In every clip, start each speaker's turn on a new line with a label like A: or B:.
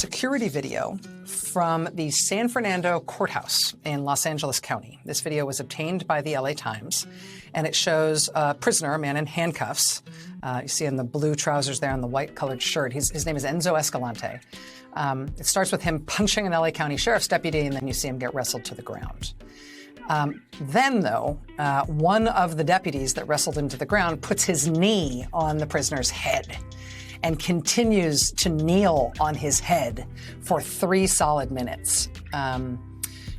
A: security video from the San Fernando courthouse in Los Angeles County. This video was obtained by the LA Times, and it shows a prisoner, a man in handcuffs. You see in the blue trousers there and the white colored shirt. His name is Enzo Escalante. It starts with him punching an LA County Sheriff's deputy, and then you see him get wrestled to the ground. Then, though, one of the deputies that wrestled him to the ground puts his knee on the prisoner's head and continues to kneel on his head for 3 solid minutes,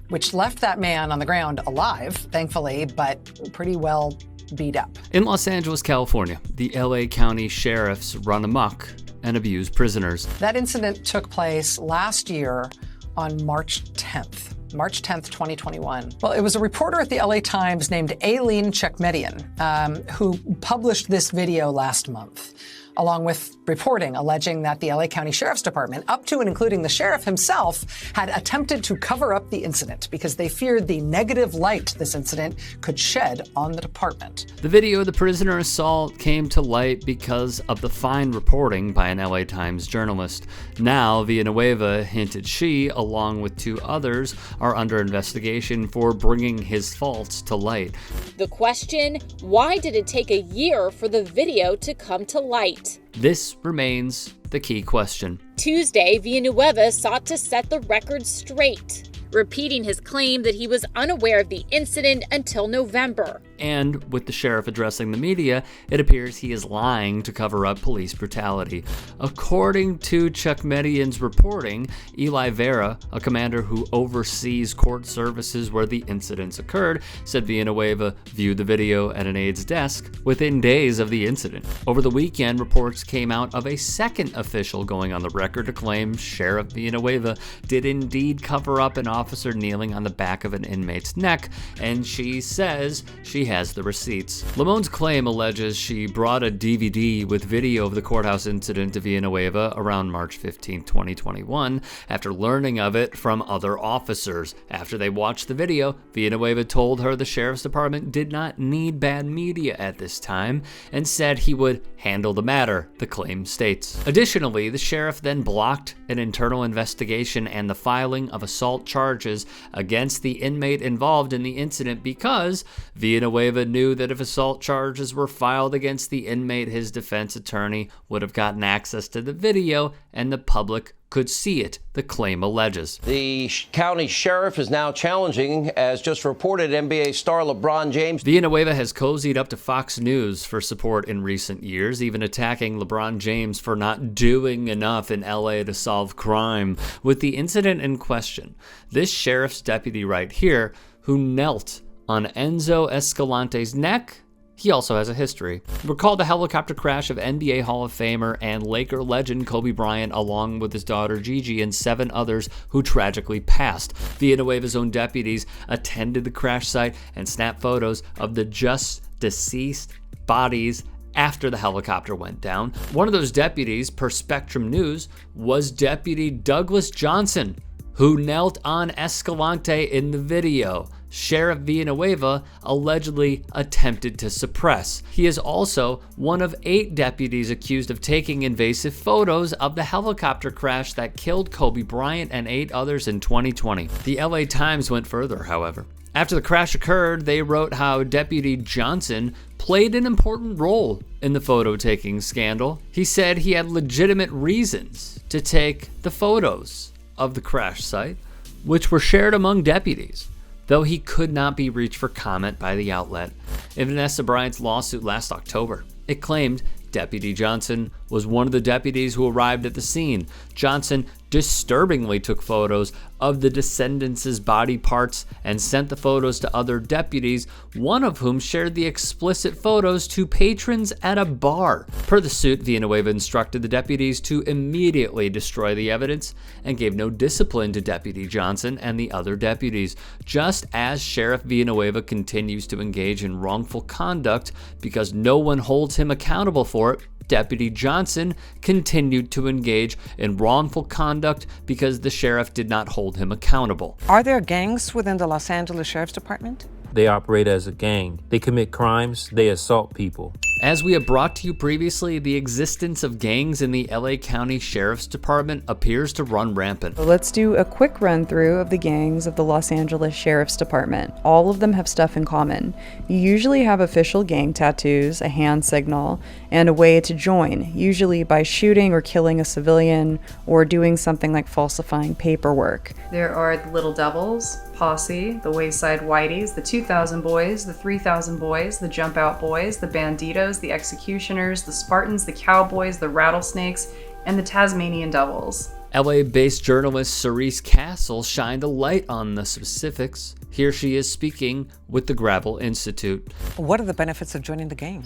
A: which left that man on the ground alive, thankfully, but pretty well beat up.
B: In Los Angeles, California, the LA County Sheriffs run amok and abuse prisoners.
A: That incident took place last year on March 10th. March 10th, 2021. Well, it was a reporter at the LA Times named Aileen Chekmedian who published this video last month, along with reporting alleging that the LA County Sheriff's Department, up to and including the sheriff himself, had attempted to cover up the incident because they feared the negative light this incident could shed on the department.
B: The video of the prisoner assault came to light because of the fine reporting by an LA Times journalist. Now, Villanueva hinted she, along with 2 others, are under investigation for bringing his faults to light.
C: The question, why did it take a year for the video to come to light?
B: This remains the key question.
C: Tuesday, Villanueva sought to set the record straight, repeating his claim that he was unaware of the incident until November.
B: And with the sheriff addressing the media, it appears he is lying to cover up police brutality. According to Chekmedian's reporting, Eli Vera, a commander who oversees court services where the incidents occurred, said Villanueva viewed the video at an aide's desk within days of the incident. Over the weekend, reports came out of a second official going on the record to claim Sheriff Villanueva did indeed cover up an officer kneeling on the back of an inmate's neck, and she says she has the receipts. Lamone's claim alleges she brought a DVD with video of the courthouse incident to Villanueva around March 15, 2021, after learning of it from other officers. After they watched the video, Villanueva told her the sheriff's department did not need bad media at this time and said he would handle the matter, the claim states. Additionally, the sheriff then blocked an internal investigation and the filing of assault charges against the inmate involved in the incident because Villanueva knew that if assault charges were filed against the inmate, his defense attorney would have gotten access to the video and the public could see it, the claim alleges.
D: The county sheriff is now challenging, as just reported, NBA star LeBron James.
B: Villanueva has cozied up to Fox News for support in recent years, even attacking LeBron James for not doing enough in LA to solve crime. With the incident in question, this sheriff's deputy right here, who knelt on Enzo Escalante's neck, he also has a history. Recall the helicopter crash of NBA Hall of Famer and Laker legend Kobe Bryant, along with his daughter Gigi and 7 others who tragically passed. Villanueva's own deputies attended the crash site and snapped photos of the just deceased bodies after the helicopter went down. One of those deputies, per Spectrum News, was Deputy Douglas Johnson, who knelt on Escalante in the video Sheriff Villanueva allegedly attempted to suppress. He is also one of 8 deputies accused of taking invasive photos of the helicopter crash that killed Kobe Bryant and 8 others in 2020. The LA Times went further, however. After the crash occurred, they wrote how Deputy Johnson played an important role in the photo-taking scandal. He said he had legitimate reasons to take the photos of the crash site, which were shared among deputies, though he could not be reached for comment by the outlet. In Vanessa Bryant's lawsuit last October, it claimed Deputy Johnson was one of the deputies who arrived at the scene. Johnson disturbingly took photos of the descendants' body parts and sent the photos to other deputies, one of whom shared the explicit photos to patrons at a bar. Per the suit, Villanueva instructed the deputies to immediately destroy the evidence and gave no discipline to Deputy Johnson and the other deputies, just as Sheriff Villanueva continues to engage in wrongful conduct because no one holds him accountable for it. Deputy Johnson continued to engage in wrongful conduct because the sheriff did not hold him accountable.
E: Are there gangs within the Los Angeles Sheriff's Department?
F: They operate as a gang. They commit crimes, they assault people.
B: As we have brought to you previously, the existence of gangs in the LA County Sheriff's Department appears to run rampant.
E: Let's do a quick run through of the gangs of the Los Angeles Sheriff's Department. All of them have stuff in common. You usually have official gang tattoos, a hand signal, and a way to join, usually by shooting or killing a civilian or doing something like falsifying paperwork. There are the Little Devils, Posse, the Wayside Whiteys, the 2000 Boys, the 3000 Boys, the Jump Out Boys, the Banditos, the Executioners, the Spartans, the Cowboys, the Rattlesnakes, and the Tasmanian Devils.
B: LA-based journalist Cerise Castle shined a light on the specifics. Here she is speaking with the Gravel Institute.
A: What are the benefits of joining the gang?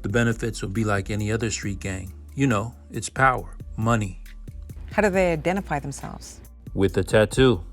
F: The benefits will be like any other street gang. You know, it's power, money.
A: How do they identify themselves?
F: With a tattoo.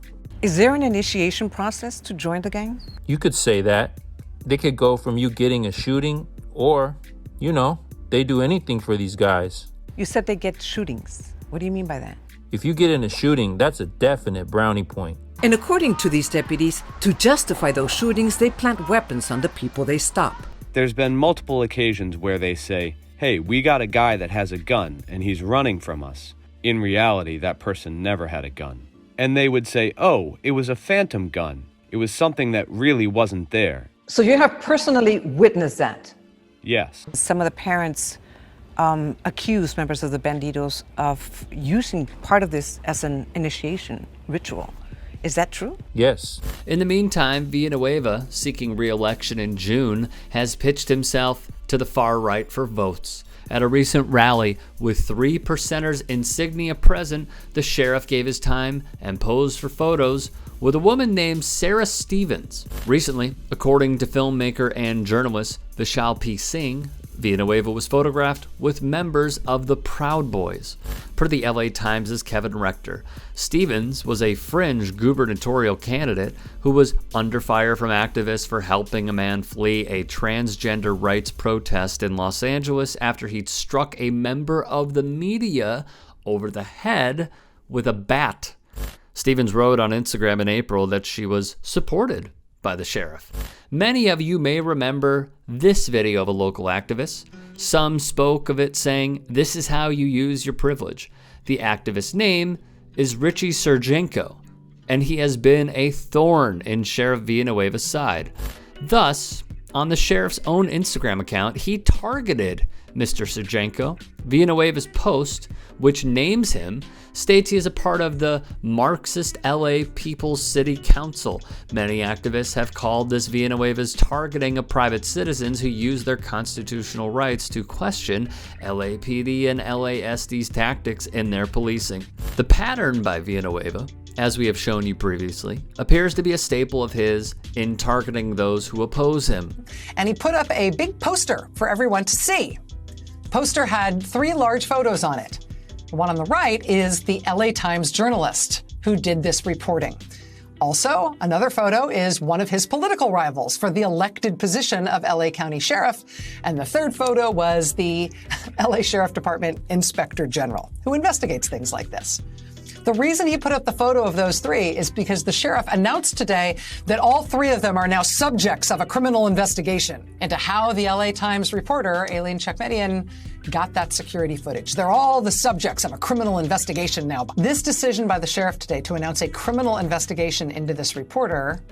A: Is there an initiation process to join the gang?
F: You could say that. They could go from you getting a shooting or, you know, they do anything for these guys.
A: You said they get shootings. What do you mean by that?
F: If you get in a shooting, that's a definite brownie point.
G: And according to these deputies, to justify those shootings, they plant weapons on the people they stop.
H: There's been multiple occasions where they say, hey, we got a guy that has a gun and he's running from us. In reality, that person never had a gun. And they would say, oh, it was a phantom gun. It was something that really wasn't there.
I: So you have personally witnessed that?
H: Yes.
A: Some of the parents accuse members of the Banditos of using part of this as an initiation ritual. Is that true?
F: Yes.
B: In the meantime, Villanueva, seeking re-election in June, has pitched himself to the far right for votes. At a recent rally with 3%ers insignia present, the sheriff gave his time and posed for photos with a woman named Sarah Stevens. Recently, according to filmmaker and journalist Vishal P. Singh, Villanueva was photographed with members of the Proud Boys. Per the LA Times' Kevin Rector, Stevens was a fringe gubernatorial candidate who was under fire from activists for helping a man flee a transgender rights protest in Los Angeles after he'd struck a member of the media over the head with a bat. Stevens wrote on Instagram in April that she was supported by the sheriff. Many of you may remember this video of a local activist. Some spoke of it saying, "This is how you use your privilege." The activist's name is Richie Sergenko, and he has been a thorn in Sheriff Villanueva's side. Thus, on the sheriff's own Instagram account, he targeted Mr. Sergenko. Villanueva's post, which names him, states he is a part of the Marxist LA People's City Council. Many activists have called this Villanueva's targeting of private citizens who use their constitutional rights to question LAPD and LASD's tactics in their policing. The pattern by Villanueva, as we have shown you previously, appears to be a staple of his in targeting those who oppose him.
A: And he put up a big poster for everyone to see. The poster had 3 large photos on it. The one on the right is the LA Times journalist who did this reporting. Also, another photo is one of his political rivals for the elected position of LA County Sheriff. And the third photo was the LA Sheriff Department Inspector General, who investigates things like this. The reason he put up the photo of those 3 is because the sheriff announced today that all 3 of them are now subjects of a criminal investigation into how the LA Times reporter, Aileen Chekmedian, got that security footage. They're all the subjects of a criminal investigation now. This decision by the sheriff today to announce a criminal investigation into this reporter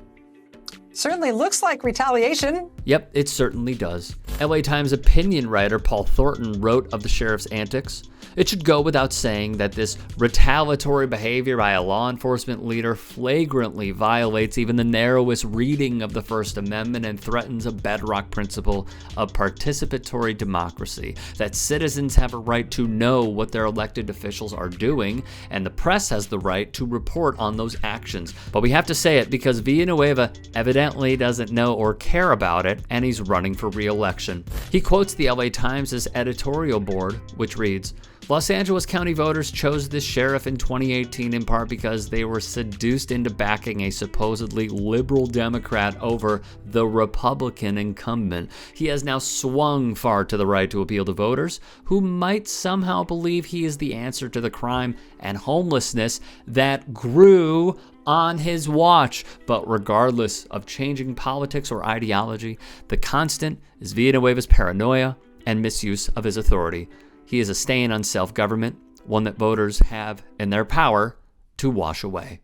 A: certainly looks like retaliation.
B: Yep, it certainly does. LA Times opinion writer Paul Thornton wrote of the sheriff's antics. It should go without saying that this retaliatory behavior by a law enforcement leader flagrantly violates even the narrowest reading of the First Amendment and threatens a bedrock principle of participatory democracy, that citizens have a right to know what their elected officials are doing, and the press has the right to report on those actions. But we have to say it because Villanueva evidently doesn't know or care about it, and he's running for re-election. He quotes the LA Times' editorial board, which reads, Los Angeles County voters chose this sheriff in 2018 in part because they were seduced into backing a supposedly liberal Democrat over the Republican incumbent. He has now swung far to the right to appeal to voters who might somehow believe he is the answer to the crime and homelessness that grew on his watch. But regardless of changing politics or ideology, the constant is Villanueva's paranoia and misuse of his authority. He is a stain on self-government, one that voters have in their power to wash away.